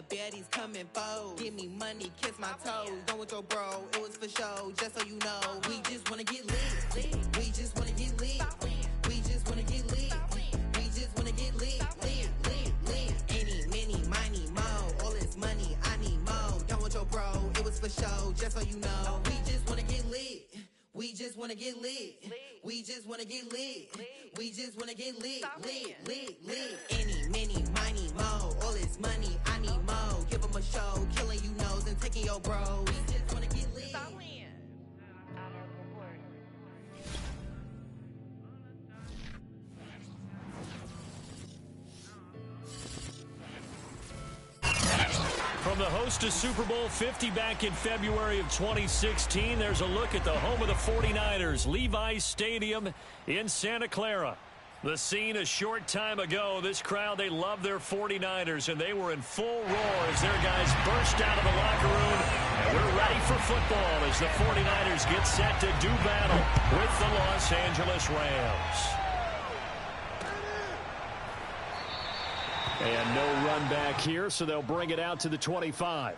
what baddies coming for. Give me money, kiss my toes. Don't with your bro, it was for show. Just so you know, we just wanna get lit. We just wanna get lit. We just wanna get lit. We just wanna get lit. Any, many, miny, mo. All this money, I need mo. Don't with your bro, it was for show. Just so you know, we just wanna get lit. We just wanna get lit. We just wanna get lit. We just wanna get lit. Any, many, miny, mo. All this money, I need mo. Give them a show, killing you nose and taking your bro. We just wanna get lit. From the host of Super Bowl 50 back in February of 2016, there's a look at the home of the 49ers, Levi's Stadium in Santa Clara. The scene a short time ago, this crowd, they love their 49ers, and they were in full roar as their guys burst out of the locker room. And we're ready for football as the 49ers get set to do battle with the Los Angeles Rams. And no run back here, so they'll bring it out to the 25.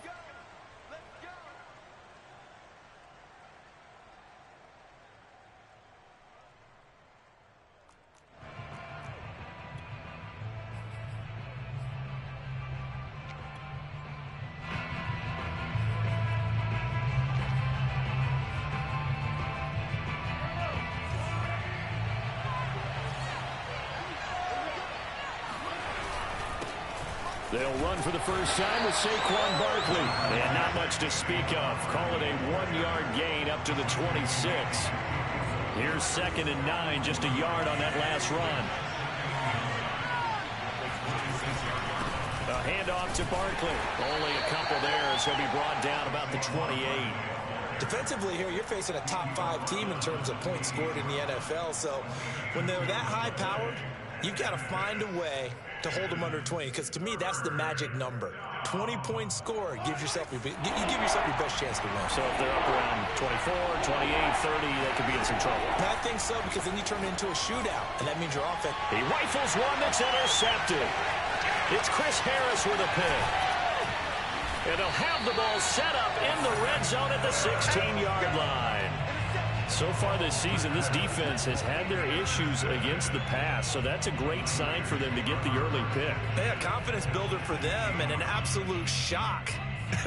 They'll run for the first time with Saquon Barkley. And not much to speak of. Call it a 1-yard gain up to the 26. Here's 2nd and 9, just a yard on that last run. A handoff to Barkley. Only a couple there as he'll be brought down about the 28. Defensively here, you're facing a top 5 team in terms of points scored in the NFL. So when they're that high-powered, you've got to find a way to hold them under 20, because to me, that's the magic number. 20 points scored gives yourself you give yourself your best chance to win. So if they're up around 24, 28, 30, they could be in some trouble. And I think so, because then you turn it into a shootout, and that means your offense. He rifles one that's intercepted. It's Chris Harris with a pick. And they'll have the ball set up in the red zone at the 16-yard line. So far this season, this defense has had their issues against the pass, so that's a great sign for them to get the early pick. Yeah, confidence builder for them, and an absolute shock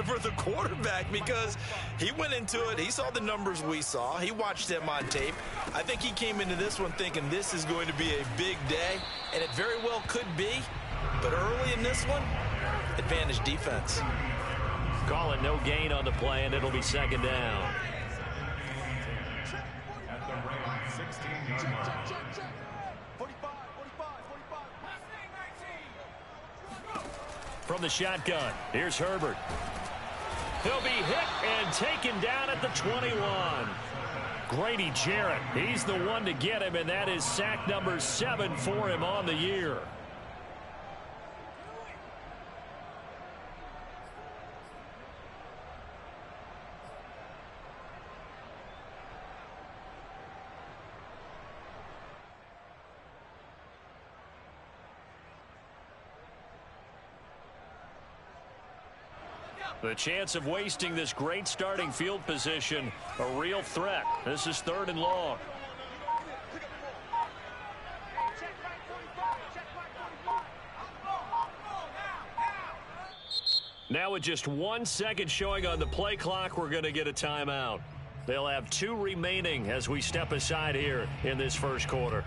for the quarterback, because he went into it, he saw the numbers we saw, he watched them on tape. I think he came into this one thinking this is going to be a big day, and it very well could be, but early in this one, advantage defense. Call it no gain on the play, and it'll be 2nd down. From the shotgun, here's Herbert. He'll be hit and taken down at the 21. Grady Jarrett, he's the one to get him, and that is sack number 7 for him on the year. The chance of wasting this great starting field position, a real threat. This is 3rd and long. Now with just 1 second showing on the play clock, we're going to get a timeout. They'll have 2 remaining as we step aside here in this first quarter.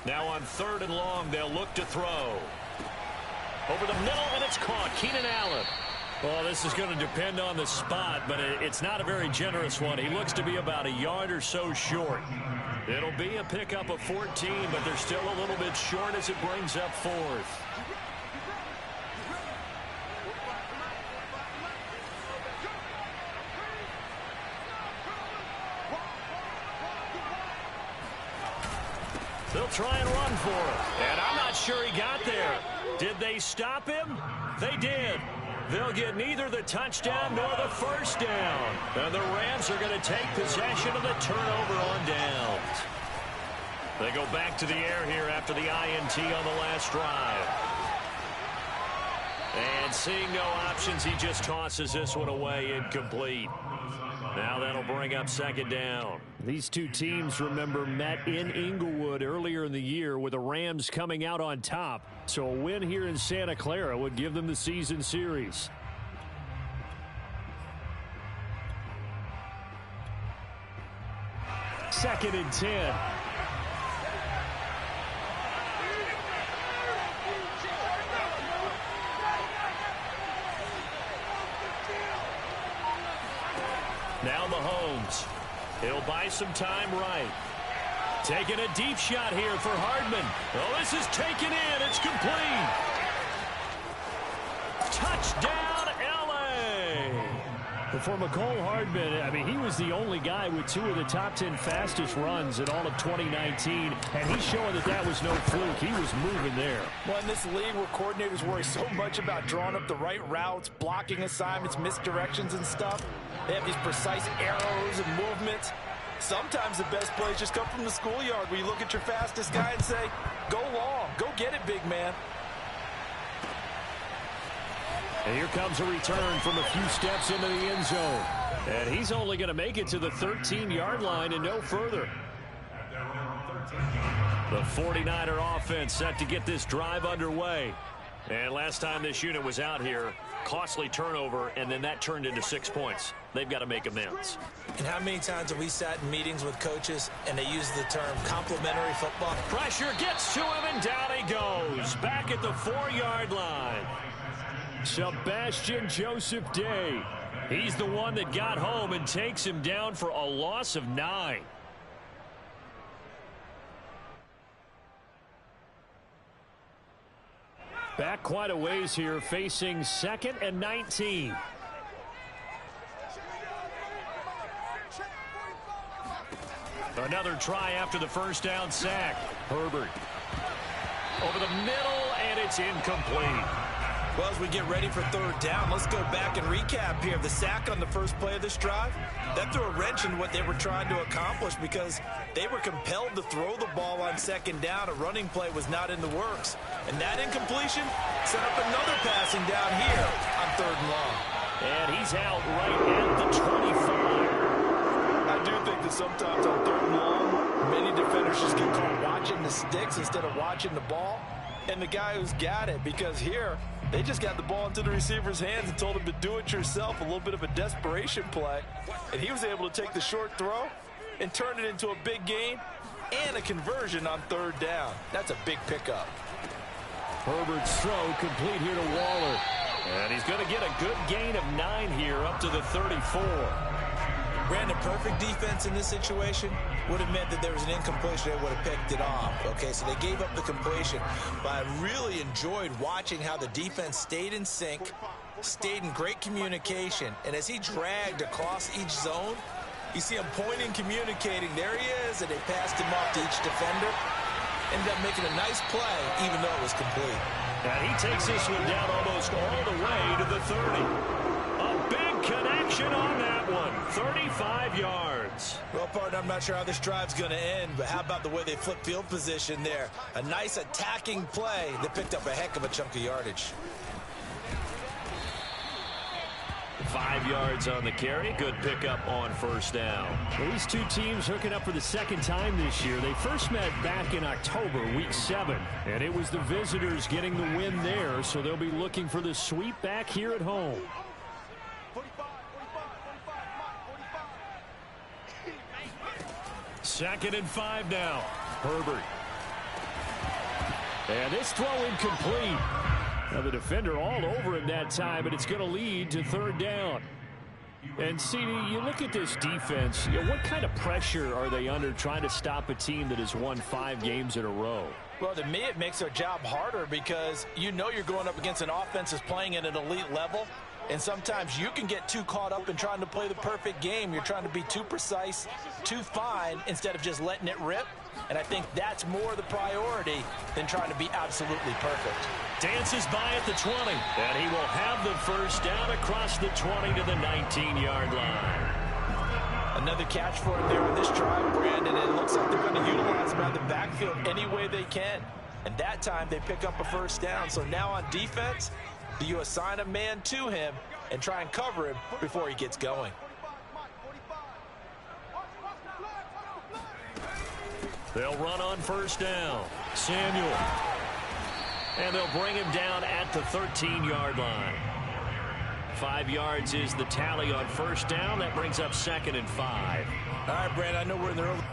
Now on 3rd and long, they'll look to throw. Over the middle, and it's caught. Keenan Allen. Well, this is going to depend on the spot, but it's not a very generous one. He looks to be about a yard or so short. It'll be a pickup of 14, but they're still a little bit short as it brings up 4th. They'll try and run for it. And I'm not sure he got there. Did they stop him? They did. They'll get neither the touchdown nor the first down. And the Rams are going to take possession of the turnover on downs. They go back to the air here after the INT on the last drive. And seeing no options, he just tosses this one away, incomplete. Now that'll bring up second down. These two teams, remember, met in Inglewood earlier in the year with the Rams coming out on top. So a win here in Santa Clara would give them the season series. Second and 10. Now Mahomes. He'll buy some time right. Taking a deep shot here for Hardman. Oh, this is taken in. It's complete. Touchdown, L.A. For Mecole Hardman, I mean, he was the only guy with 2 of the top 10 fastest runs in all of 2019, and he's showing that that was no fluke. He was moving there. Well, in this league where coordinators worry so much about drawing up the right routes, blocking assignments, misdirections and stuff, they have these precise arrows and movements. Sometimes the best plays just come from the schoolyard where you look at your fastest guy and say, go long, go get it, big man. And here comes a return from a few steps into the end zone. And he's only going to make it to the 13-yard line and no further. The 49er offense set to get this drive underway. And last time this unit was out here, costly turnover, and then that turned into 6 points. They've got to make amends. And how many times have we sat in meetings with coaches and they use the term complementary football? Pressure gets to him, and down he goes. Back at the 4-yard line. Sebastian Joseph Day. He's the one that got home and takes him down for a loss of 9. Back quite a ways here, facing 2nd and 19. Another try after the first down sack. Herbert over the middle, and it's incomplete. Well, as we get ready for third down, let's go back and recap here. The sack on the first play of this drive, that threw a wrench in what they were trying to accomplish because they were compelled to throw the ball on second down. A running play was not in the works. And that incompletion set up another passing down here on third and long. And he's out right at the 25. I do think that sometimes on third and long, many defenders just get caught watching the sticks instead of watching the ball. And the guy who's got it, because here, they just got the ball into the receiver's hands and told him to do it yourself, a little bit of a desperation play. And he was able to take the short throw and turn it into a big gain and a conversion on third down. That's a big pickup. Herbert's throw complete here to Waller. And he's going to get a good gain of 9 here up to the 34. Brandon, perfect defense in this situation would have meant that there was an incompletion. They would have picked it off. Okay, so they gave up the completion. But I really enjoyed watching how the defense stayed in sync, stayed in great communication. And as he dragged across each zone, you see him pointing, communicating. There he is, and they passed him off to each defender. Ended up making a nice play, even though it was complete. And he takes this one down almost all the way to the 30. A big connection on that one. 35 yards. Well, partner, I'm not sure how this drive's going to end, but how about the way they flip field position there? A nice attacking play that picked up a heck of a chunk of yardage. 5 yards on the carry. Good pickup on first down. Well, these two teams hooking up for the second time this year. They first met back in October, week 7. And it was the visitors getting the win there, so they'll be looking for the sweep back here at home. Second and 5 now. Herbert. And this throw incomplete. Now the defender all over him that time, and it's going to lead to third down. And, CD, you look at this defense, what kind of pressure are they under trying to stop a team that has won 5 games in a row? Well, to me, it makes their job harder because you know you're going up against an offense that's playing at an elite level. And sometimes you can get too caught up in trying to play the perfect game. You're trying to be too precise, too fine, instead of just letting it rip. And I think that's more the priority than trying to be absolutely perfect. Dances by at the 20. And he will have the first down across the 20 to the 19-yard line. Another catch for him there on this drive, Brandon. And it looks like they're going to utilize him out of the backfield any way they can. And that time they pick up a first down. So now on defense, do you assign a man to him and try and cover him before he gets going? They'll run on first down. Samuel. And they'll bring him down at the 13-yard line. 5 yards is the tally on first down. That brings up 2nd and 5. All right, Brandon, I know we're in the early...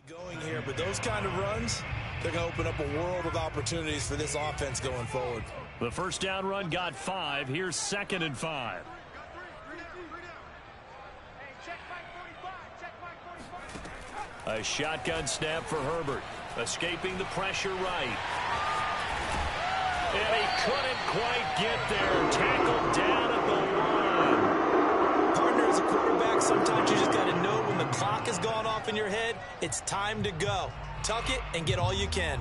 going here, but those kind of runs, they're going to open up a world of opportunities for this offense going forward. The first down run got 5. Here's 2nd and 5. A shotgun snap for Herbert. Escaping the pressure right. And he couldn't quite get there. Tackled down at the 1. Partner, as a quarterback, sometimes you just got to know when the clock has gone off in your head, it's time to go. Tuck it and get all you can.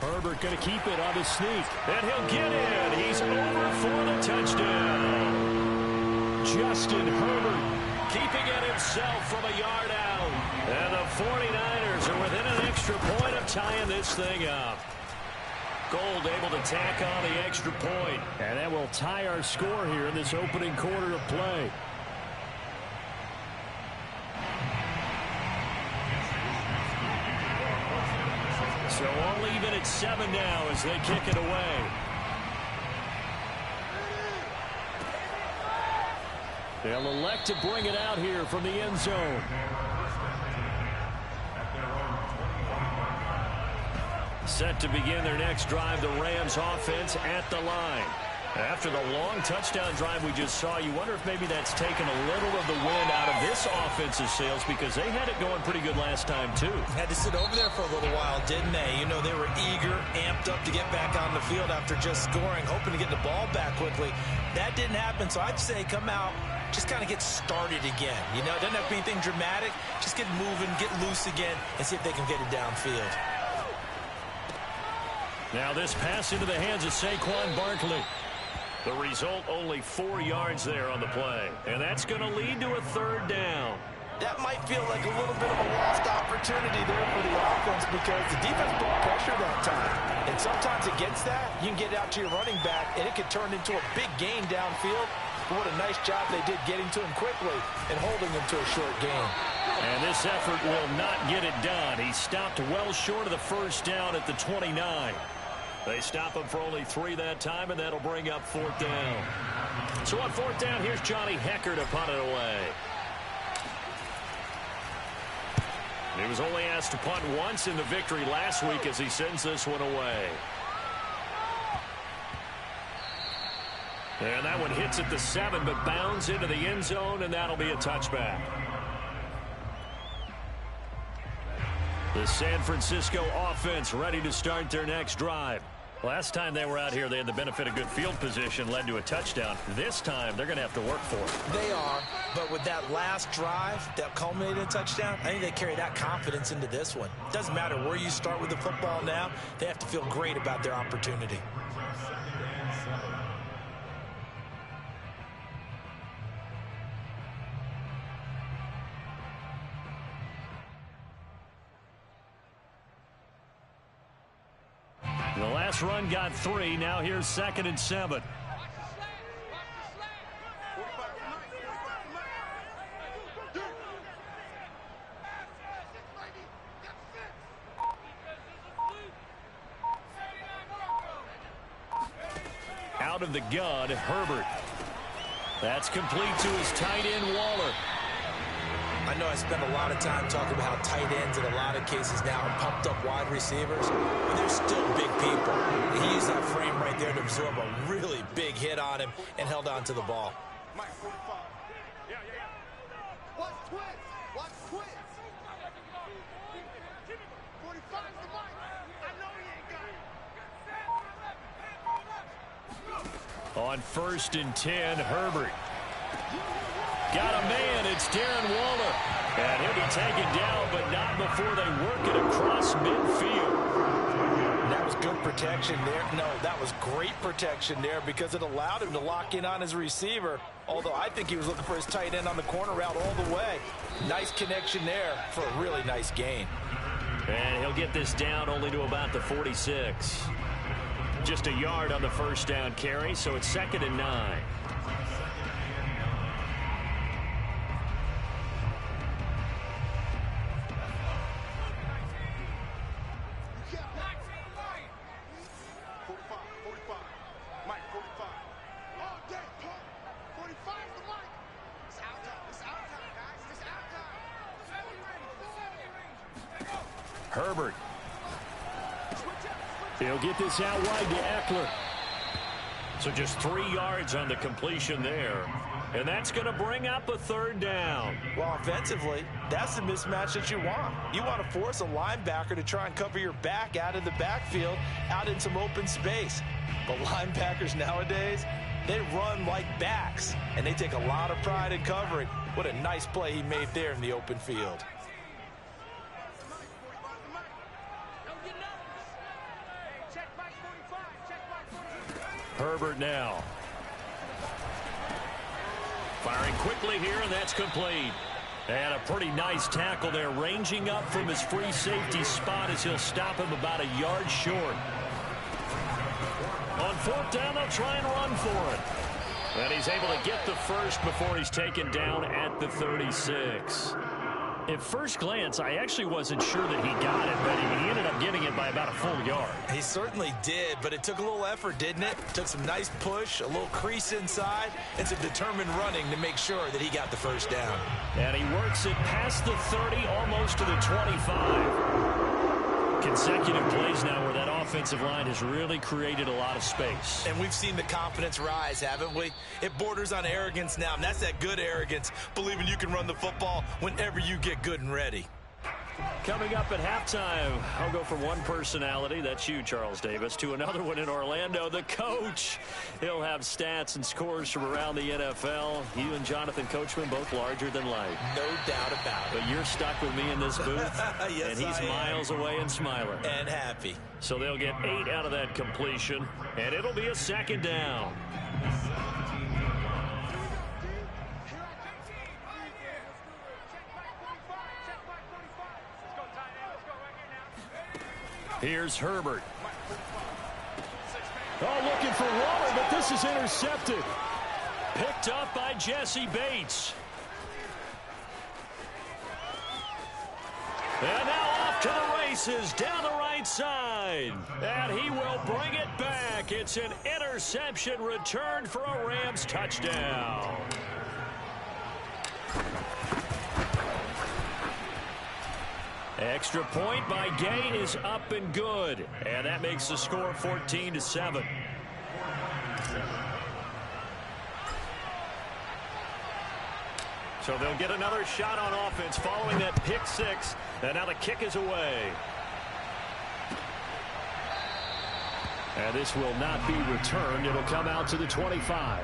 Herbert going to keep it on his sneak. And he'll get in. He's over for the touchdown. Justin Herbert keeping it himself from a yard out. And the 49ers are within an extra point of tying this thing up. Gold able to tack on the extra point. And that will tie our score here in this opening quarter of play. So all even at 7 now as they kick it away. They'll elect to bring it out here from the end zone. Set to begin their next drive, the Rams offense at the line. After the long touchdown drive we just saw, you wonder if maybe that's taken a little of the wind out of this offensive sails because they had it going pretty good last time too. Had to sit over there for a little while, didn't they? You know, they were eager, amped up to get back on the field after just scoring, hoping to get the ball back quickly. That didn't happen, so I'd say come out, just kind of get started again. You know, it doesn't have to be anything dramatic. Just get moving, get loose again, and see if they can get it downfield. Now this pass into the hands of Saquon Barkley. The result, only 4 yards there on the play. And that's going to lead to a third down. That might feel like a little bit of a lost opportunity there for the offense because the defense put pressure that time. And sometimes against that, you can get out to your running back, and it could turn into a big gain downfield. But what a nice job they did getting to him quickly and holding him to a short gain. And this effort will not get it done. He stopped well short of the first down at the 29. They stop him for only 3 that time, and that'll bring up 4th down. So on 4th down, here's Johnny Hekker to punt it away. He was only asked to punt once in the victory last week as he sends this one away. And that one hits at the 7, but bounds into the end zone, and that'll be a touchback. The San Francisco offense ready to start their next drive. Last time they were out here, they had the benefit of good field position, led to a touchdown. This time, they're going to have to work for it. They are, but with that last drive that culminated in a touchdown, I think they carry that confidence into this one. Doesn't matter where you start with the football now, they have to feel great about their opportunity. The last run got 3. Now here's 2nd and 7. Out of the gun, Herbert. That's complete to his tight end, Waller. I know I spend a lot of time talking about how tight ends in a lot of cases now are pumped up wide receivers, but they're still big people. He used that frame right there to absorb a really big hit on him and held on to the ball. Mike, 45. Yeah. Watch twins. Watch twins. 45's the Mike. I know he ain't got it. On 1st and 10, Herbert. Got a man, it's Darren Waller. And he'll be taken down, but not before they work it across midfield. That was good protection there. No, that was great protection there because it allowed him to lock in on his receiver. Although I think he was looking for his tight end on the corner route all the way. Nice connection there for a really nice gain. And he'll get this down only to about the 46. Just a yard on the first down carry, so it's 2nd and 9. Herbert. He'll get this out wide to Eckler. So just 3 yards on the completion there. And that's going to bring up a 3rd down. Well, offensively, that's the mismatch that you want. You want to force a linebacker to try and cover your back out of the backfield, out in some open space. But linebackers nowadays, they run like backs, and they take a lot of pride in covering. What a nice play he made there in the open field. Herbert now. Firing quickly here, and that's complete. And a pretty nice tackle there, ranging up from his free safety spot as he'll stop him about a yard short. On 4th down, they'll try and run for it. And he's able to get the first before he's taken down at the 36. At first glance, I actually wasn't sure that he got it, but he ended up getting it by about a full yard. He certainly did, but it took a little effort, didn't it? Took some nice push, a little crease inside, and some determined running to make sure that he got the first down. And he works it past the 30, almost to the 25. Consecutive plays now where that offensive line has really created a lot of space. And we've seen the confidence rise, haven't we? It borders on arrogance now, and that's that good arrogance, believing you can run the football whenever you get good and ready. Coming up at halftime, I'll go from one personality, that's you, Charles Davis, to another one in Orlando, the coach. He'll have stats and scores from around the NFL. You and Jonathan Coachman, both larger than life. No doubt about it. But you're stuck with me in this booth, yes, and he's miles away and smiling. And happy. So they'll get 8 out of that completion, and it'll be a second down. Here's Herbert. Oh, looking for Waller, but this is intercepted. Picked up by Jesse Bates. And now off to the races down the right side. And he will bring it back. It's an interception returned for a Rams touchdown. Extra point by Gay is up and good. And that makes the score 14-7. So they'll get another shot on offense following that pick six. And now the kick is away. And this will not be returned. It'll come out to the 25.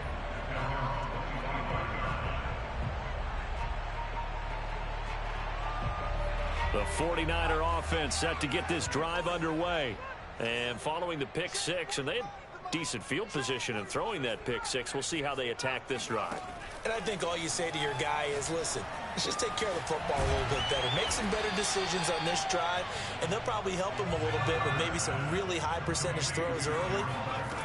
The 49er offense set to get this drive underway. And following the pick six, and they had decent field position in throwing that pick six. We'll see how they attack this drive. And I think all you say to your guy is, listen, let's just take care of the football a little bit better. Make some better decisions on this drive, and they'll probably help him a little bit with maybe some really high percentage throws early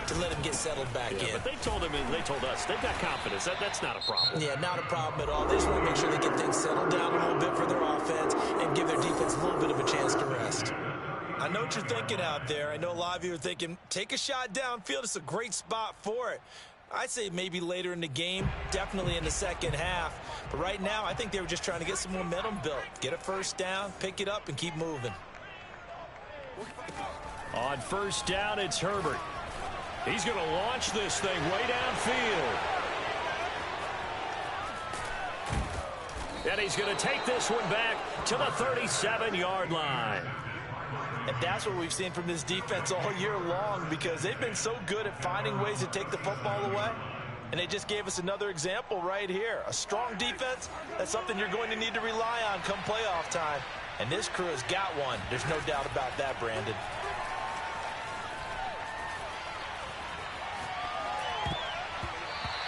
to let him get settled back in. But they told us they've got confidence. That's not a problem. Yeah, not a problem at all. They just want to make sure they get things settled down a little bit for their offense and give their defense a little bit of a chance to rest. I know what you're thinking out there. I know a lot of you are thinking, take a shot downfield. It's a great spot for it. I'd say maybe later in the game, definitely in the second half. But right now, I think they were just trying to get some momentum built. Get a first down, pick it up, and keep moving. On first down, it's Herbert. He's going to launch this thing way downfield. And he's going to take this one back to the 37-yard line. And that's what we've seen from this defense all year long, because they've been so good at finding ways to take the football away. And they just gave us another example right here. A strong defense, that's something you're going to need to rely on come playoff time. And this crew has got one. There's no doubt about that, Brandon.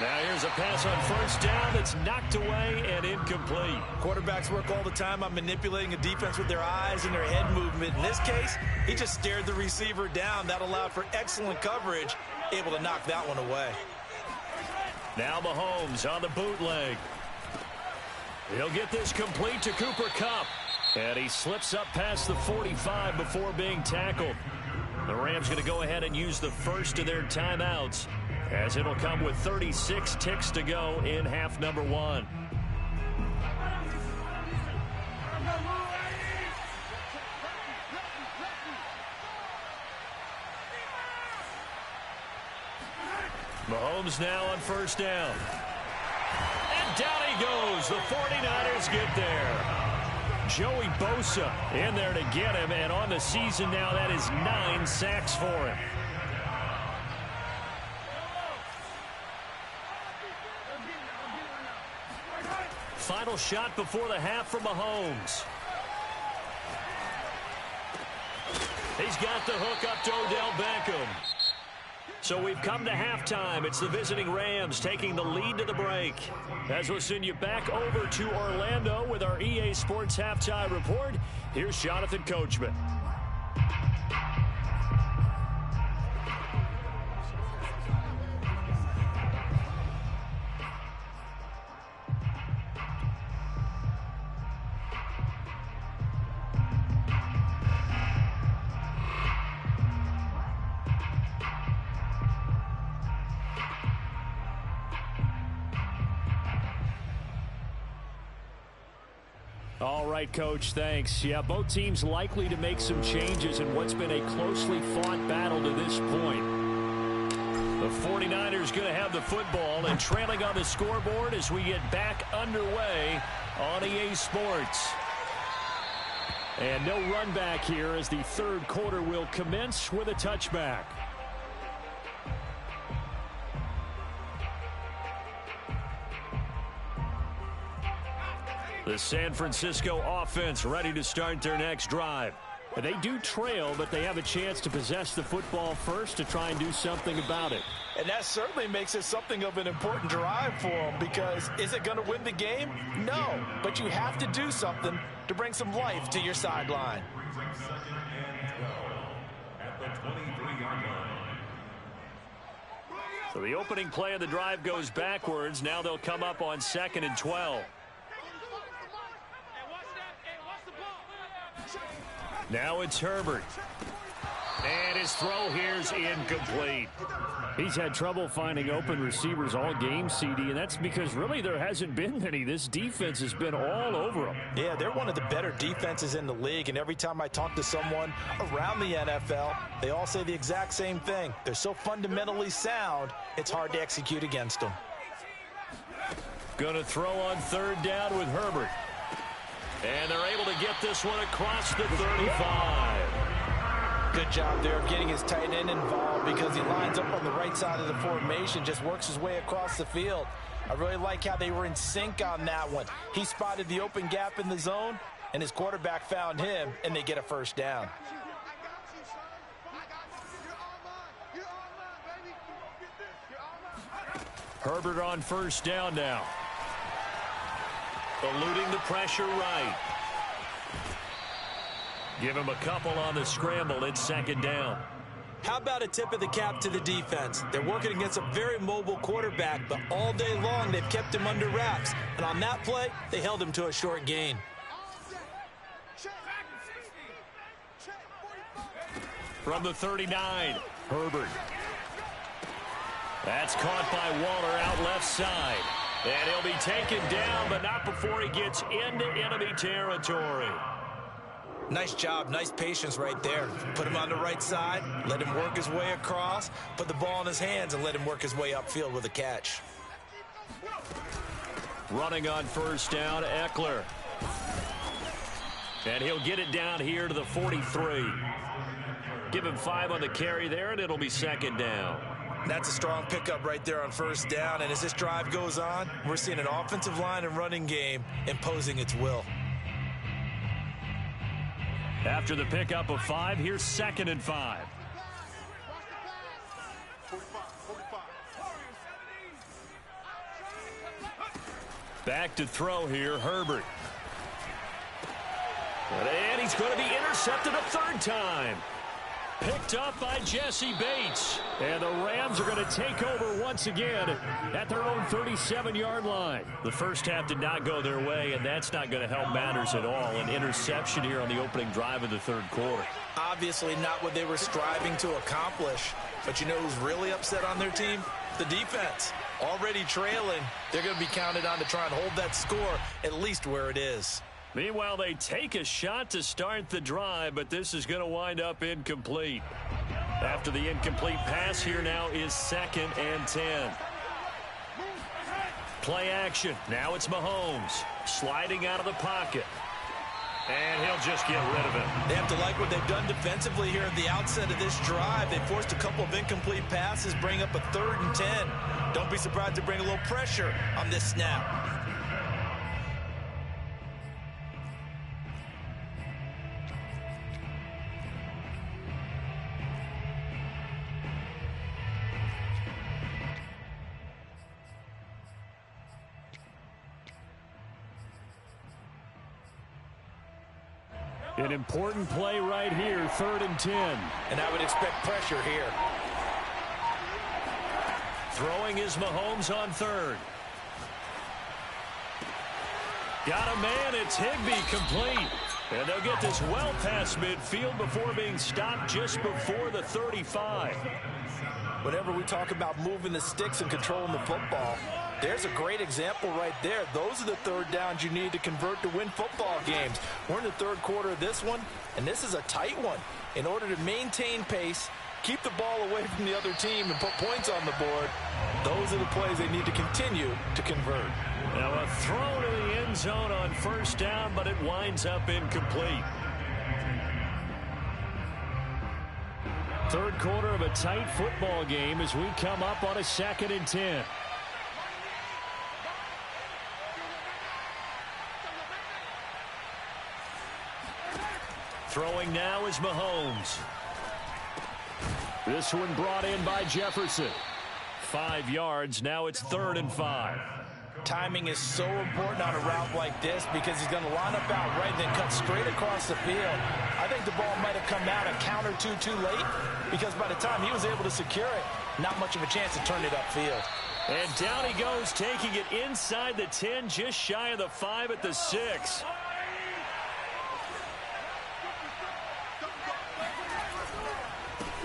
Now here's a pass on first down that's knocked away and incomplete. Quarterbacks work all the time on manipulating a defense with their eyes and their head movement. In this case, he just stared the receiver down. That allowed for excellent coverage, able to knock that one away. Now Mahomes on the bootleg. He'll get this complete to Cooper Kupp. And he slips up past the 45 before being tackled. The Rams going to go ahead and use the first of their timeouts, as it'll come with 36 ticks to go in half number one. Mahomes now on first down. And down he goes. The 49ers get there. Joey Bosa in there to get him, and on the season now, that is 9 sacks for him. Final shot before the half from Mahomes. He's got the hook up to Odell Beckham. So we've come to halftime. It's the visiting Rams taking the lead to the break. As we'll send you back over to Orlando with our EA Sports Halftime Report, here's Jonathan Coachman. All right, Coach, thanks. Yeah, both teams likely to make some changes in what's been a closely fought battle to this point. The 49ers going to have the football and trailing on the scoreboard as we get back underway on EA Sports. And no run back here as the third quarter will commence with a touchback. The San Francisco offense ready to start their next drive. They do trail, but they have a chance to possess the football first to try and do something about it. And that certainly makes it something of an important drive for them, because is it going to win the game? No, but you have to do something to bring some life to your sideline. So the opening play of the drive goes backwards. Now they'll come up on 2nd and 12. Now it's Herbert. And his throw here's incomplete. He's had trouble finding open receivers all game, CD, and that's because really there hasn't been many. This defense has been all over them. Yeah, they're one of the better defenses in the league, and every time I talk to someone around the NFL, they all say the exact same thing. They're so fundamentally sound, it's hard to execute against them. Going to throw on 3rd down with Herbert. And they're able to get this one across the 35. Good job there of getting his tight end involved, because he lines up on the right side of the formation, just works his way across the field. I really like how they were in sync on that one. He spotted the open gap in the zone, and his quarterback found him, and they get a first down. Herbert on 1st down now. Eluding the pressure right. Give him a couple on the scramble. It's 2nd down. How about a tip of the cap to the defense? They're working against a very mobile quarterback, but all day long they've kept him under wraps. And on that play, they held him to a short gain. From the 39, Herbert. That's caught by Waller out left side. And he'll be taken down, but not before he gets into enemy territory. Nice job, nice patience right there. Put him on the right side, let him work his way across, put the ball in his hands, and let him work his way upfield with a catch. Running on 1st down, Eckler. And he'll get it down here to the 43. Give him 5 on the carry there, and it'll be 2nd down. That's a strong pickup right there on 1st down, and as this drive goes on, we're seeing an offensive line and running game imposing its will. After the pickup of 5, here's 2nd and 5. Back to throw here, Herbert. And he's going to be intercepted a 3rd time. Picked up by Jesse Bates. And the Rams are going to take over once again at their own 37-yard line. The first half did not go their way, and that's not going to help matters at all. An interception here on the opening drive of the 3rd quarter. Obviously not what they were striving to accomplish. But you know who's really upset on their team? The defense. Already trailing, they're going to be counted on to try and hold that score at least where it is. Meanwhile, they take a shot to start the drive, but this is going to wind up incomplete. After the incomplete pass, here now is 2nd and 10. Play action. Now it's Mahomes sliding out of the pocket. And he'll just get rid of it. They have to like what they've done defensively here at the outset of this drive. They forced a couple of incomplete passes, bring up a 3rd and 10. Don't be surprised to bring a little pressure on this snap. An important play right here, 3rd and 10. And I would expect pressure here. Throwing is Mahomes on 3rd. Got a man, it's Higbee, complete. And they'll get this well past midfield before being stopped just before the 35. Whenever we talk about moving the sticks and controlling the football, there's a great example right there. Those are the 3rd downs you need to convert to win football games. We're in the 3rd quarter of this one, and this is a tight one. In order to maintain pace, keep the ball away from the other team, and put points on the board, those are the plays they need to continue to convert. Now a throw to the end zone on 1st down, but it winds up incomplete. Third quarter of a tight football game as we come up on a 2nd and 10. Throwing now is Mahomes. This one brought in by Jefferson. 5 yards. Now it's 3rd and 5. Timing is so important on a route like this because he's going to line up out right and then cut straight across the field. I think the ball might have come out a count or two too late because by the time he was able to secure it, not much of a chance to turn it upfield. And down he goes, taking it inside the 10, just shy of the 5 at the 6.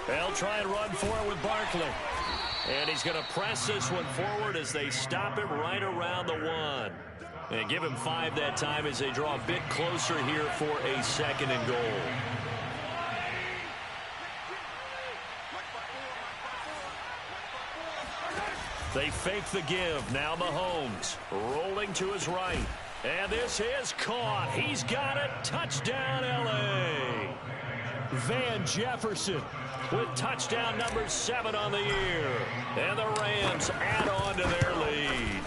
They'll try and run for it with Barkley. And he's going to press this one forward as they stop him right around the 1. And give him 5 that time as they draw a bit closer here for a 2nd and goal. They fake the give. Now Mahomes rolling to his right. And this is caught. He's got it. Touchdown, L.A. Van Jefferson with touchdown number 7 on the year. And the Rams add on to their lead.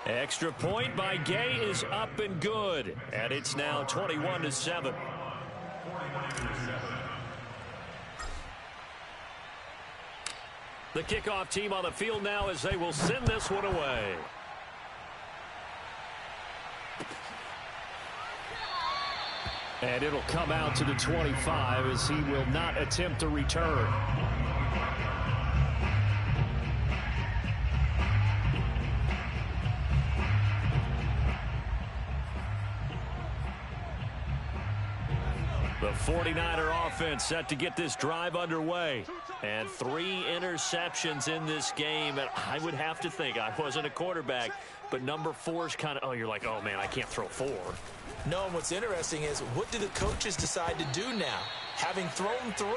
Extra point by Gay is up and good. And it's now 21-7. The kickoff team on the field now as they will send this one away. And it'll come out to the 25 as he will not attempt to return. The 49er offense set to get this drive underway. And 3 interceptions in this game. And I would have to think, I wasn't a quarterback, but number 4 is kind of, oh, you're like, oh, man, I can't throw 4. No, and what's interesting is what do the coaches decide to do now? Having thrown 3,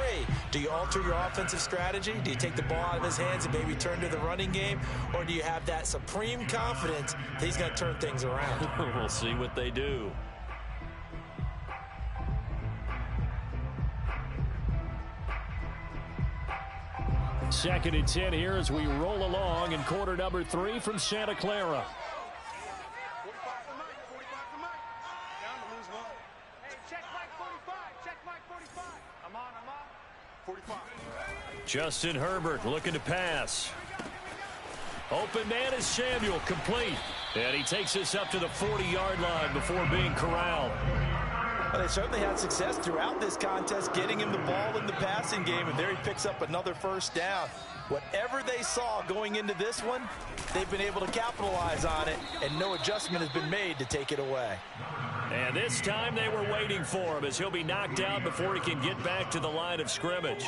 do you alter your offensive strategy? Do you take the ball out of his hands and maybe turn to the running game? Or do you have that supreme confidence that he's going to turn things around? We'll see what they do. Second and 10 here as we roll along in quarter number 3 from Santa Clara. Justin Herbert looking to pass. Open man is Samuel, complete. And he takes this up to the 40-yard line before being corralled. Well, they certainly had success throughout this contest, getting him the ball in the passing game, and there he picks up another first down. Whatever they saw going into this one, they've been able to capitalize on it, and no adjustment has been made to take it away. And this time they were waiting for him as he'll be knocked out before he can get back to the line of scrimmage.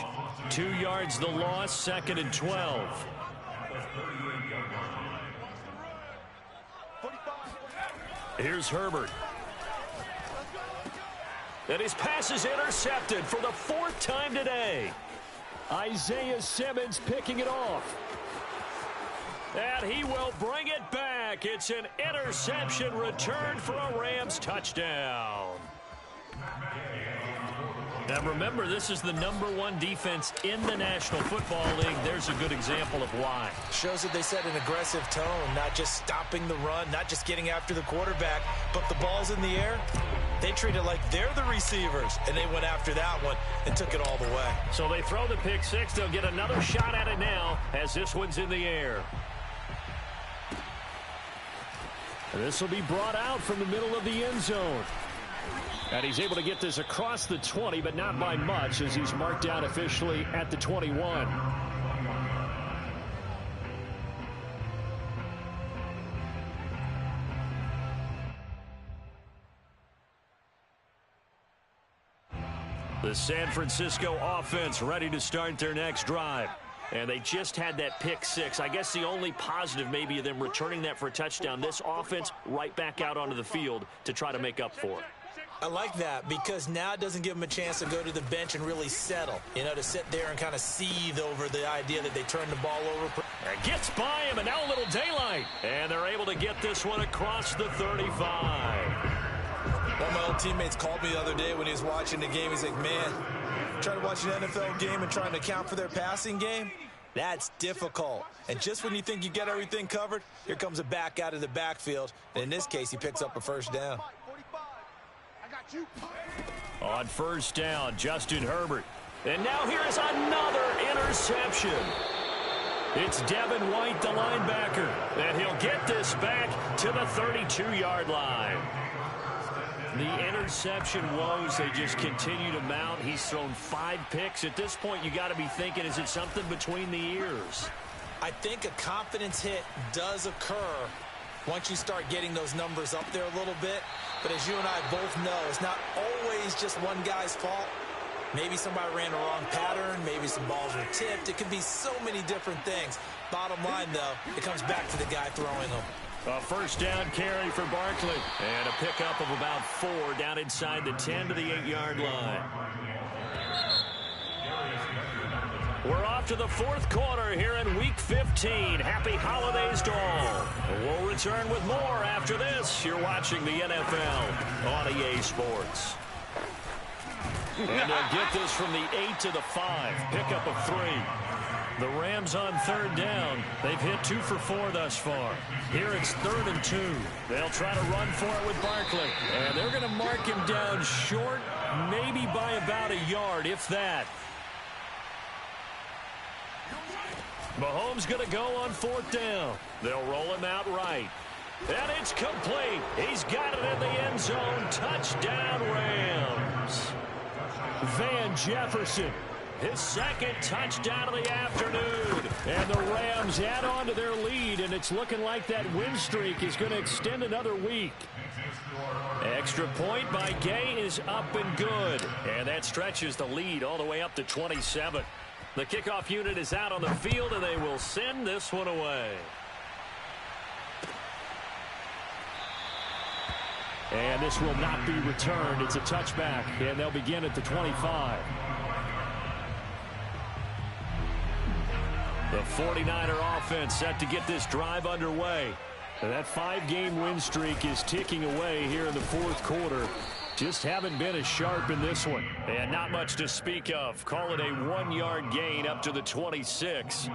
2 yards the loss, 2nd and 12. Here's Herbert. And his pass is intercepted for the 4th time today. Isaiah Simmons picking it off. And he will bring it back. It's an interception return for a Rams touchdown. Now remember, this is the #1 defense in the National Football League. There's a good example of why. Shows that they set an aggressive tone, not just stopping the run, not just getting after the quarterback, but the ball's in the air. They treat it like they're the receivers, and they went after that one and took it all the way. So they throw the pick 6. They'll get another shot at it now as this one's in the air. And this will be brought out from the middle of the end zone. And he's able to get this across the 20, but not by much as he's marked down officially at the 21. The San Francisco offense ready to start their next drive. And they just had that pick 6. I guess the only positive maybe of them returning that for a touchdown. This offense right back out onto the field to try to make up for it. I like that because now it doesn't give them a chance to go to the bench and really settle. You know, to sit there and kind of seethe over the idea that they turned the ball over. And gets by him, and now a little daylight. And they're able to get this one across the 35. One of my old teammates called me the other day when he was watching the game. He's like, man, trying to watch an NFL game and trying to account for their passing game? That's difficult. And just when you think you get everything covered, here comes a back out of the backfield. And in this case, he picks up a first down. On first down, Justin Herbert. And now here's another interception. It's Devin White, the linebacker, and he'll get this back to the 32-yard line. The interception woes, they just continue to mount. He's thrown 5 picks. At this point, you got to be thinking, is it something between the ears? I think a confidence hit does occur once you start getting those numbers up there a little bit. But as you and I both know, it's not always just one guy's fault. Maybe somebody ran the wrong pattern. Maybe some balls were tipped. It could be so many different things. Bottom line, though, it comes back to the guy throwing them. A first down carry for Barkley. And a pickup of about 4 down inside the 10 to the 8-yard line. We're off to the 4th quarter here in Week 15. Happy holidays to all. We'll return with more after this. You're watching the NFL on EA Sports. And they'll get this from the 8 to the 5. Pickup of 3. The Rams on 3rd down. They've hit 2 for 4 thus far. Here it's 3rd and 2. They'll try to run for it with Barkley. And they're going to mark him down short, maybe by about a yard, if that. Mahomes going to go on 4th down. They'll roll him out right. And it's complete. He's got it in the end zone. Touchdown, Rams. Van Jefferson, his 2nd touchdown of the afternoon. And the Rams add on to their lead, and it's looking like that win streak is going to extend another week. Extra point by Gay is up and good. And that stretches the lead all the way up to 27. The kickoff unit is out on the field, and they will send this one away. And this will not be returned. It's a touchback, and they'll begin at the 25. The 49er offense set to get this drive underway. And that 5-game win streak is ticking away here in the 4th quarter. Just haven't been as sharp in this one. And not much to speak of. Call it a 1-yard gain up to the 26.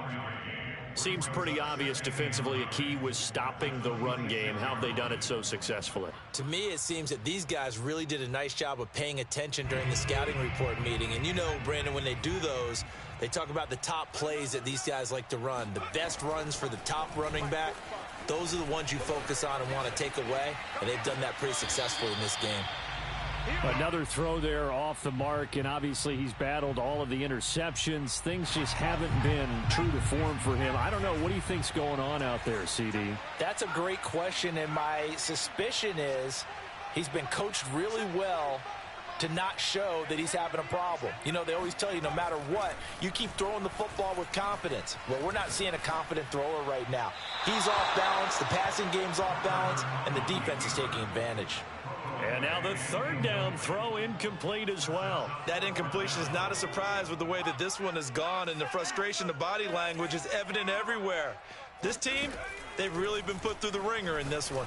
Seems pretty obvious defensively a key was stopping the run game. How have they done it so successfully? To me, it seems that these guys really did a nice job of paying attention during the scouting report meeting. And you know, Brandon, when they do those, they talk about the top plays that these guys like to run. The best runs for the top running back, those are the ones you focus on and want to take away. And they've done that pretty successfully in this game. Another throw there off the mark, and obviously he's battled all of the interceptions. Things just haven't been true to form for him. I don't know. What do you think's going on out there, CD? That's a great question, and my suspicion is he's been coached really well to not show that he's having a problem. You know, they always tell you no matter what, you keep throwing the football with confidence. Well, we're not seeing a confident thrower right now. He's off balance, the passing game's off balance, and the defense is taking advantage. And now the 3rd down throw incomplete as well. That incompletion is not a surprise with the way that this one has gone, and the frustration, the body language is evident everywhere. This team, they've really been put through the ringer in this one.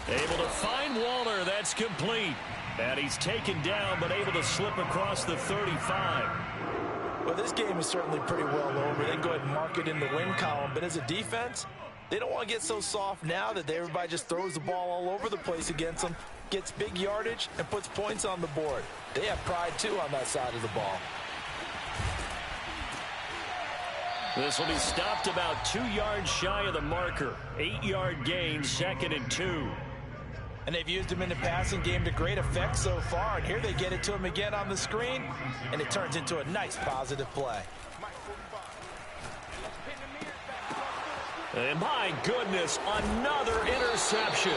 Able to find Waller. That's complete. And he's taken down, but able to slip across the 35. Well, this game is certainly pretty well over. They can go ahead and mark it in the win column, but as a defense, they don't want to get so soft now that everybody just throws the ball all over the place against them, gets big yardage, and puts points on the board. They have pride, too, on that side of the ball. This will be stopped about 2 yards shy of the marker. 8-yard gain, 2nd and 2. And they've used him in the passing game to great effect so far. And here they get it to him again on the screen, and it turns into a nice positive play. And my goodness, another interception.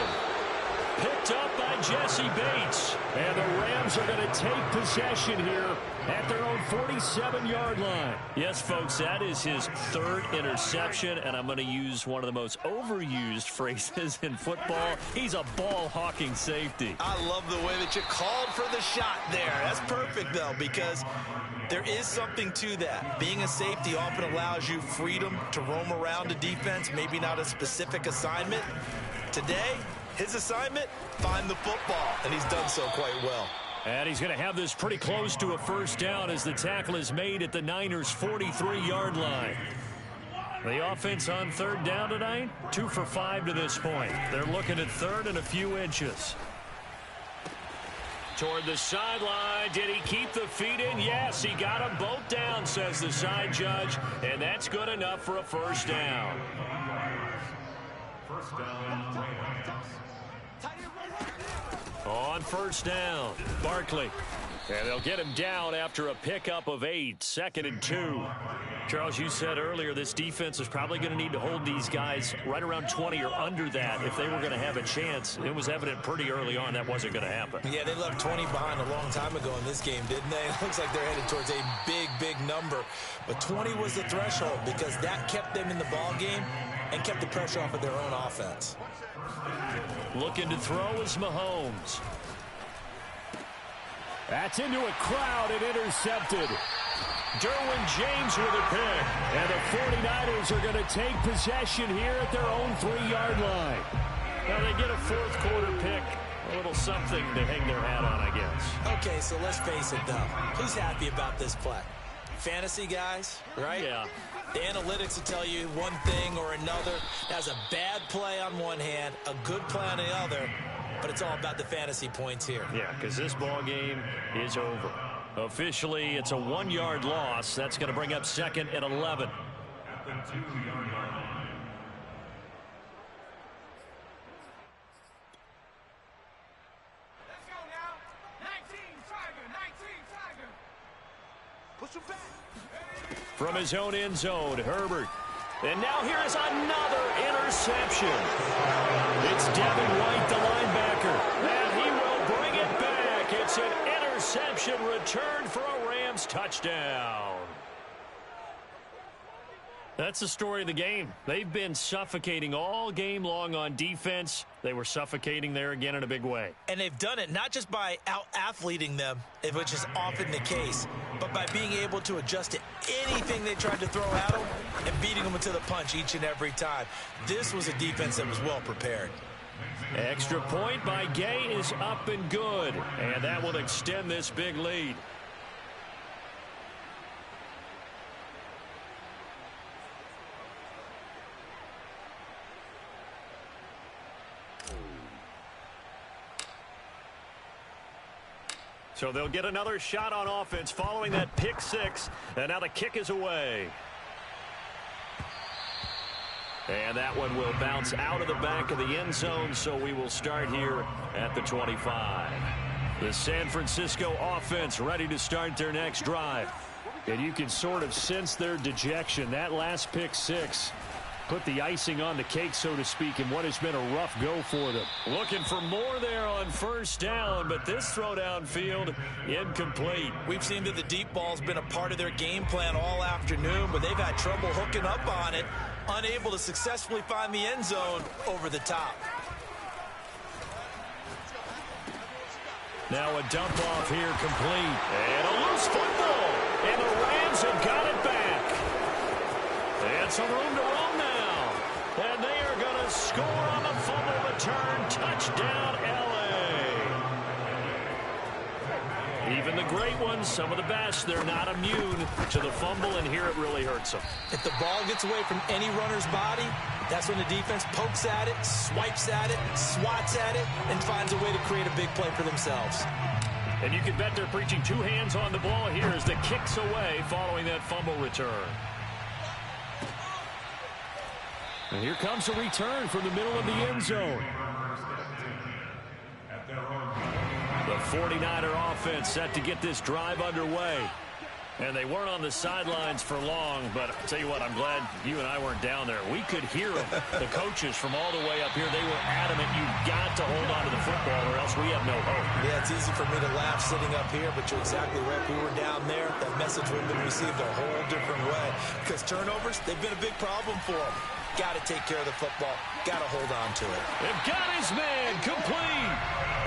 Picked up by Jesse Bates. And the Rams are going to take possession here at their own 47-yard line. Yes, folks, that is his 3rd interception, and I'm going to use one of the most overused phrases in football. He's a ball-hawking safety. I love the way that you called for the shot there. That's perfect, though, because there is something to that. Being a safety often allows you freedom to roam around a defense, maybe not a specific assignment. Today, his assignment, find the football, and he's done so quite well. And he's going to have this pretty close to a first down as the tackle is made at the Niners' 43-yard line. The offense on third down tonight, 2 for 5 to this point. They're looking at third and a few inches. Toward the sideline. Did he keep the feet in? Yes, he got them both down, says the side judge. And that's good enough for a first down. First down. On first down, Barkley. And they'll get him down after a pickup of 8, 2nd and 2. Charles, you said earlier this defense is probably going to need to hold these guys right around 20 or under that if they were going to have a chance. It was evident pretty early on that wasn't going to happen. Yeah, they left 20 behind a long time ago in this game, didn't they? It looks like they're headed towards a big, big number. But 20 was the threshold because that kept them in the ball game and kept the pressure off of their own offense. Looking to throw is Mahomes. That's into a crowd and intercepted. Derwin James with a pick. And the 49ers are going to take possession here at their own 3-yard line. Now they get a fourth quarter pick. A little something to hang their hat on, I guess. Okay, so let's face it, though. Who's happy about this play? Fantasy guys, right? Yeah. The analytics will tell you one thing or another. That's a bad play on one hand, a good play on the other, but it's all about the fantasy points here. Yeah, because this ball game is over. Officially, it's a 1-yard loss. That's going to bring up 2nd and 11. At the 2-yard line. Let's go now. 19 Tiger. Push him back. From his own end zone, Herbert. And now here is another interception. It's Devin White, the linebacker. And he will bring it back. It's an interception return for a Rams touchdown. That's the story of the game. They've been suffocating all game long on defense. They were suffocating there again in a big way. And they've done it not just by out-athleting them, which is often the case, but by being able to adjust to anything they tried to throw at them and beating them to the punch each and every time. This was a defense that was well prepared. Extra point by Gay is up and good. And that will extend this big lead. So they'll get another shot on offense following that pick 6. And now the kick is away. And that one will bounce out of the back of the end zone, so we will start here at the 25. The San Francisco offense ready to start their next drive. And you can sort of sense their dejection. That last pick 6 put the icing on the cake, so to speak, in what has been a rough go for them. Looking for more there on first down, but this throw downfield incomplete. We've seen that the deep ball's been a part of their game plan all afternoon, but they've had trouble hooking up on it, unable to successfully find the end zone over the top. Now a dump off here complete. And a loose football. And the Rams have got it back. And some room to run now. And they are going to score on the fumble return. Touchdown, L.A. Even the great ones, some of the best, they're not immune to the fumble, and here it really hurts them. If the ball gets away from any runner's body, that's when the defense pokes at it, swipes at it, swats at it, and finds a way to create a big play for themselves. And you can bet they're preaching 2 hands on the ball here as the kick's away following that fumble return. And here comes a return from the middle of the end zone. The 49er offense set to get this drive underway. And they weren't on the sidelines for long, but I'll tell you what, I'm glad you and I weren't down there. We could hear them, the coaches from all the way up here. They were adamant, you've got to hold on to the football or else we have no hope. Yeah, it's easy for me to laugh sitting up here, but you're exactly right. If we were down there, that message would have been received a whole different way. Because turnovers, they've been a big problem for them. Got to take care of the football. Got to hold on to it. They've got his man complete.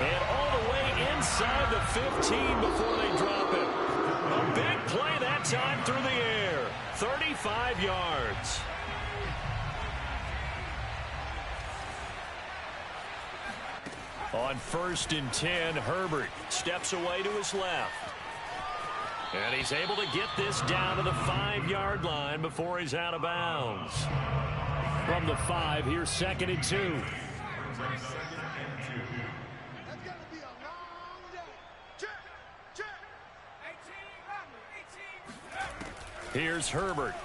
And all the way inside the 15 before they drop it. A big play that time through the air. 35 yards. On 1st and 10, Herbert steps away to his left. And he's able to get this down to the 5-yard line before he's out of bounds. From the 5, here's 2nd and 2. Here's Herbert.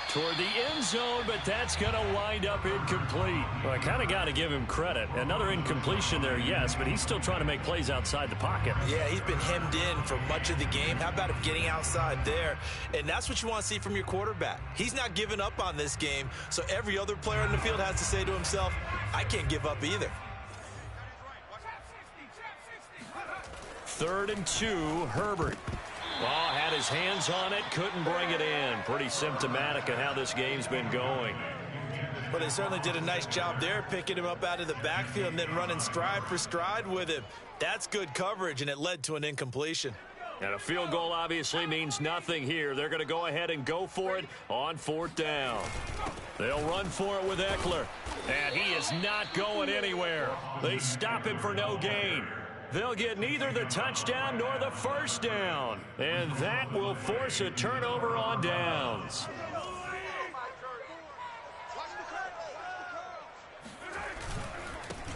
Toward the end zone, but that's going to wind up incomplete. Well, I kind of got to give him credit. Another incompletion there, yes, but he's still trying to make plays outside the pocket. Yeah, he's been hemmed in for much of the game. How about him getting outside there? And that's what you want to see from your quarterback. He's not giving up on this game, so every other player in the field has to say to himself, I can't give up either. 3rd and 2, Herbert. Well, had his hands on it, couldn't bring it in. Pretty symptomatic of how this game's been going. But they certainly did a nice job there, picking him up out of the backfield and then running stride for stride with him. That's good coverage, and it led to an incompletion. And a field goal obviously means nothing here. They're going to go ahead and go for it on 4th down. They'll run for it with Eckler. And he is not going anywhere. They stop him for no gain. They'll get neither the touchdown nor the first down. And that will force a turnover on downs.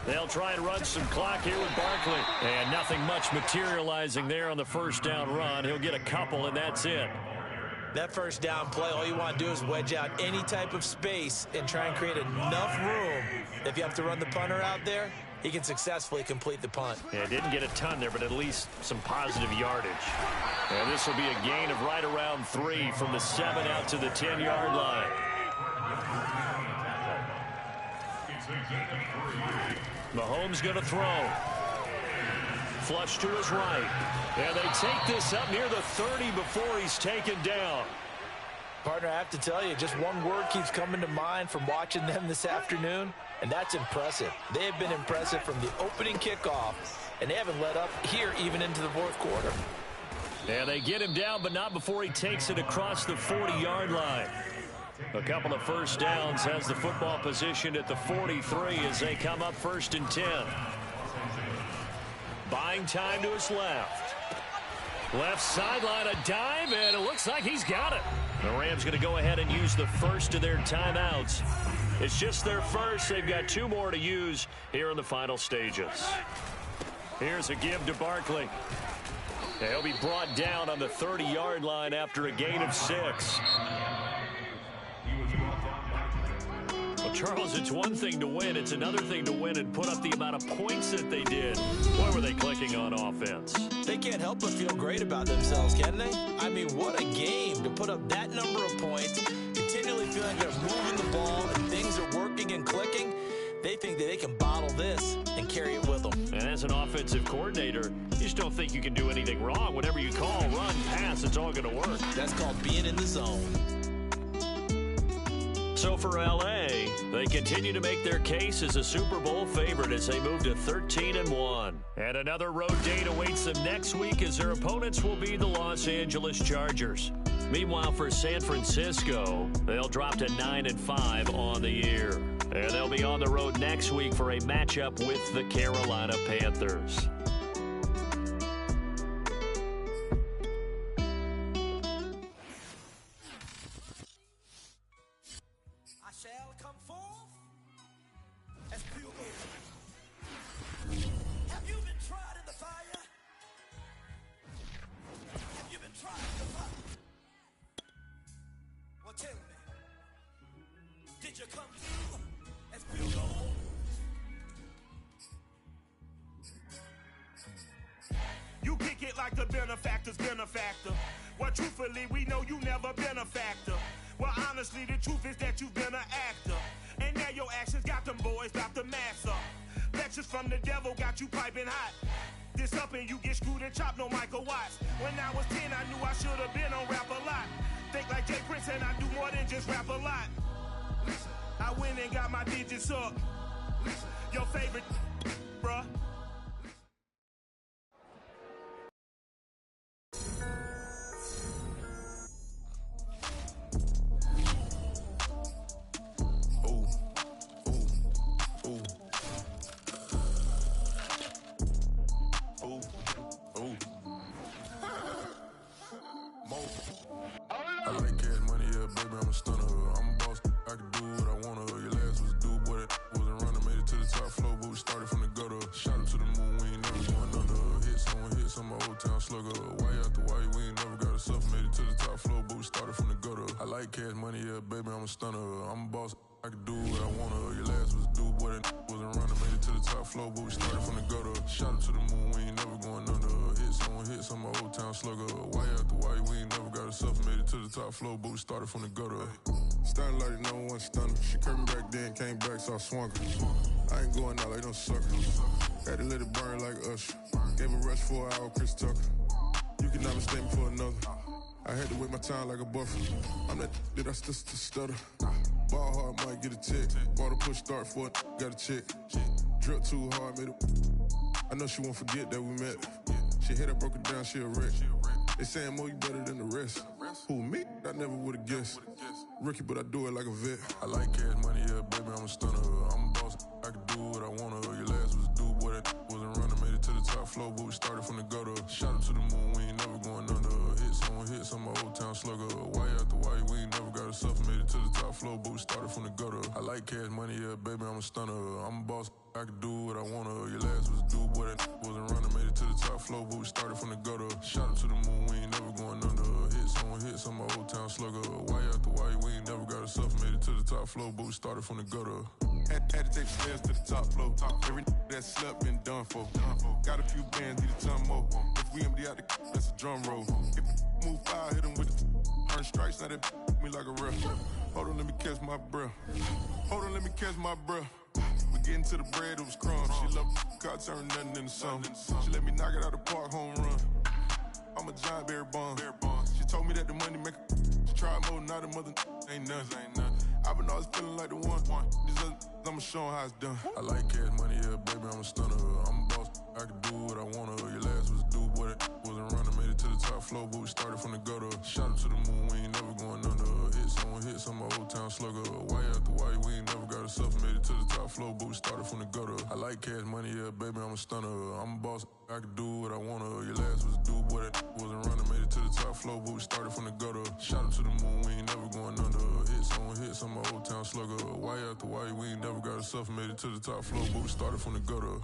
They'll try and run some clock here with Barkley. And nothing much materializing there on the first down run. He'll get a couple, and that's it. That first down play, all you want to do is wedge out any type of space and try and create enough room. If you have to run the punter out there, he can successfully complete the punt. Yeah, didn't get a ton there, but at least some positive yardage. And this will be a gain of right around 3 from the 7 out to the 10-yard line. Mahomes going to throw. Flush to his right. And they take this up near the 30 before he's taken down. Partner, I have to tell you, just one word keeps coming to mind from watching them this afternoon, and that's impressive. They have been impressive from the opening kickoff, and they haven't let up here even into the fourth quarter. And they get him down, but not before he takes it across the 40-yard line. A couple of first downs, has the football positioned at the 43 as they come up 1st and 10. Buying time to his left. Left sideline, a dive, and it looks like he's got it. The Rams going to go ahead and use the first of their timeouts. It's just their first. They've got 2 more to use here in the final stages. Here's a give to Barkley. He'll be brought down on the 30-yard line after a gain of 6. Well, Charles, it's one thing to win. It's another thing to win and put up the amount of points that they did. Why were they clicking on offense? They can't help but feel great about themselves, can they? I mean, what a game to put up that number of points, continually feeling they're moving the ball and things are working and clicking. They think that they can bottle this and carry it with them. And as an offensive coordinator, you just don't think you can do anything wrong. Whatever you call, run, pass, it's all going to work. That's called being in the zone. So for L.A., they continue to make their case as a Super Bowl favorite as they move to 13-1. And another road date awaits them next week as their opponents will be the Los Angeles Chargers. Meanwhile, for San Francisco, they'll drop to 9-5 on the year. And they'll be on the road next week for a matchup with the Carolina Panthers. Like the benefactor's benefactor. Well, truthfully, we know you never been a factor. Well, honestly, the truth is that you've been an actor. And now your actions got them boys about to mass up. Lectures from the devil got you piping hot. This up and you get screwed and chopped, no Michael Watts. When I was 10, I knew I should have been on rap a lot. Think like Jay Prince and I do more than just rap a lot. I went and got my digits up. Your favorite, bruh. Mo. Oh. Mo. I like cash money, yeah, baby, I'm a stunner. I'm a boss, I can do what I wanna. Your last was a dude, boy, that wasn't running. Made it to the top floor, but we started from the gutter. Shot up to the moon, we ain't never going under. Hit some old town slugger. Why after why, we ain't never got a suffer. Made it to the top floor, but we started from the gutter. I like cash money, yeah, baby, I'm a stunner. I'm a boss, I can do what I wanna. Your last was a dude, boy, that wasn't running. Made it to the top floor, but we started from the gutter. Shot up to the moon, we ain't never going under. Hit some old town slugger. Why after why, we ain't never got a suffer. Made it to the top floor, but we started from the gutter. Starting like no one stunner. She curved me back then, came back, so I swung her. I ain't going out like no sucker. Had to let it burn like Usher. Gave a rush for an hour, Chris Tucker. You cannot mistake me for another. I had to wait my time like a buffer. I'm that I still stutter. Ball hard, might get a tick. Bought a push start for it, got a chick. Drip too hard, made it. I know she won't forget that we met. She hit, I broke it down, she a wreck. They saying, Mo, you better than the rest. Who, me? I never would've guessed. Rookie, but I do it like a vet. I like cash money, yeah, baby, I'm a stunner. I'm a boss, I can do what I wanna. Your last was a dude, boy, that wasn't running. Made it to the top floor, but we started from the gutter. Shot up to the moon, we ain't never going under. Hit some old town slugger. Why after why, we ain't never got a suffer. Made it to the top floor, but we started from the gutter. I like cash money, yeah, baby, I'm a stunner. I'm a boss, I can do what I wanna. Your last was a dude, boy, that wasn't running. Made it to the top floor, but we started from the gutter. Shot up to the moon, we ain't never going under. Hit some old town slugger. Why after why, we ain't never got a suffer. Made it to the top floor, but we started from the gutter. Had to take the stairs to the top floor. Every that slept been done for. Got a few bands, need a ton more. If we empty out the that's a drum roll. If we move fire, hit them with the earn strikes, now they me like a ref. Hold on, let me catch my breath. Hold on, let me catch my breath. We getting to the bread, it was crumbs. She love car, turn nothing into something. She let me knock it out the park, home run. I'm a giant Barry Bonds. She told me that the money make she tried more, now the mother ain't nothing. I've been always feeling like the one. These other I'ma show 'em how it's done. I like cash money, yeah, baby, I'm a stunner. I'm a boss, I can do what I wanna. Your last was a dude, boy, that wasn't running. Made it to the top floor, but we started from the gutter. Shot up to the moon, we ain't never going under. Hit some old town slugger. Why after why, we ain't never got a suffer. Made it to the top floor, but we started from the gutter. I like cash money, yeah, baby, I'm a stunner. I'm a boss, I can do what I wanna. Your last was a dude, boy, that wasn't running. Made it to the top floor, but we started from the gutter. Shot up to the moon, we ain't never going under. Hit some old town slugger. Why after why, we ain't never got a suffer. Made it to the top floor, but we started from the gutter.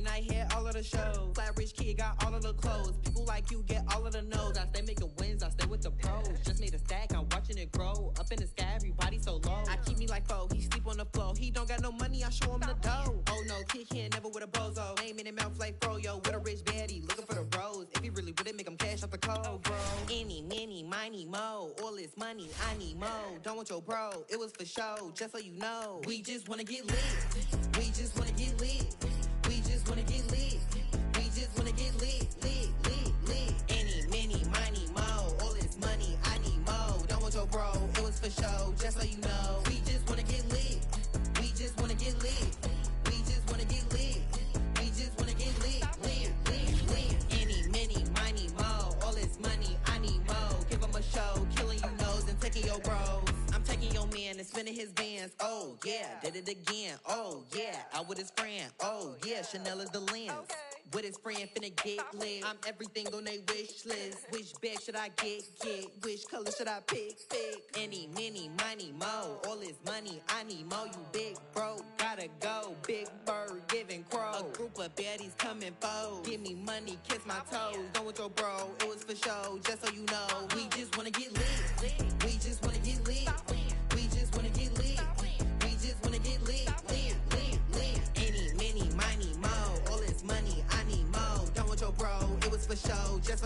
Night hit all of the shows. Flat rich kid got all of the clothes. People like you get all of the no's. I stay making wins, I stay with the pros. Just made a stack, I'm watching it grow. Up in the sky, everybody so low. I keep me like foe, he sleep on the floor. He don't got no money, I show him the dough. Oh no, kid here never with a bozo. Name in the mouth like froyo. With a rich baddie, looking for the bros. If he really would it make him cash out the cold, bro. Any, mini, miny, mo. All this money, I need mo. Don't want your bro, it was for show. Just so you know, we just wanna get lit. We just wanna get lit. We just wanna get lit. We just wanna get lit, lit, lit, lit. Any, mini, miny, mo. All this money, I need mo. Don't want your bro, it was for show, just so you know. We just wanna get lit. We just wanna get lit. We just wanna get lit. We just wanna get lit, lit, lit, lit. Any, mini, miny, mo. All this money, I need mo. Give him a show, killing you nose and taking your bros. I'm taking your man and spinning his bands. Oh yeah, did it again. Oh yeah, out with his friend. Oh yeah, Chanel is the lens. Okay. With his friend finna get lit. I'm everything on they wish list. Which bag should I get? Which color should I pick? Any, mini, miny, mo. All this money, I need mo. You big bro, gotta go. Big bird giving crow. A group of baddies coming foes. Give me money, kiss my toes. Don't with your bro, it was for show. Just so you know, we just wanna get lit. We just wanna get lit. We just wanna get lit. We just wanna get lit, lit, lit, lit. Any, mini, miny, mo. All this money, I need mo. Don't want your bro, it was for show. Just so